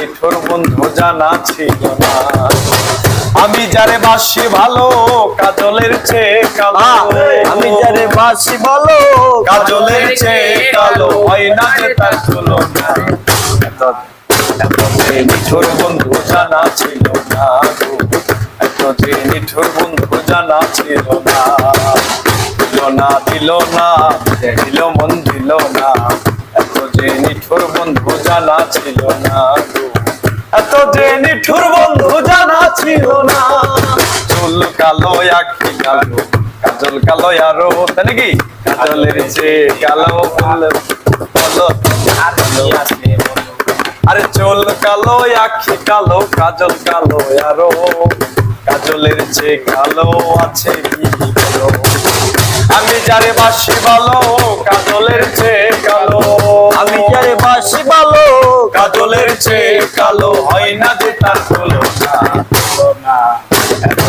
নিঠুর বন্ধু জানা ছিল না। আমি যারে বাসি ভালো কাজলের চেয়ে কালো, আমি যারে বাসি বলো কাজলের চেয়ে কালো, হয় না যে তার তুলনা। এত যে নিঠুর বন্ধু জানা ছিল না গো, এত যে নিঠুর বন্ধু জানা ছিল না। দিল না দিল না দিল মন দিল না, এত যে নিঠুর বন্ধু জানা ছিল না গো, এত যে নিঠুর বন্ধু জানা ছিল না। চুল কালো আখি কালো, কাজল কালো আরো, তাই নাকি? কাজলের চেয়ে কালো বলো, আরে চুল কালো আখি কালো, কাজল কালো আরো, কাজলের চেয়ে কালো আছে কি বলো। আমি যারে বাসি ভালো কাজলের চেয়ে কালো, আমি যারে বাসি বলো কাজলের চেয়ে কালো, হয় না যে তার তুলনা। এত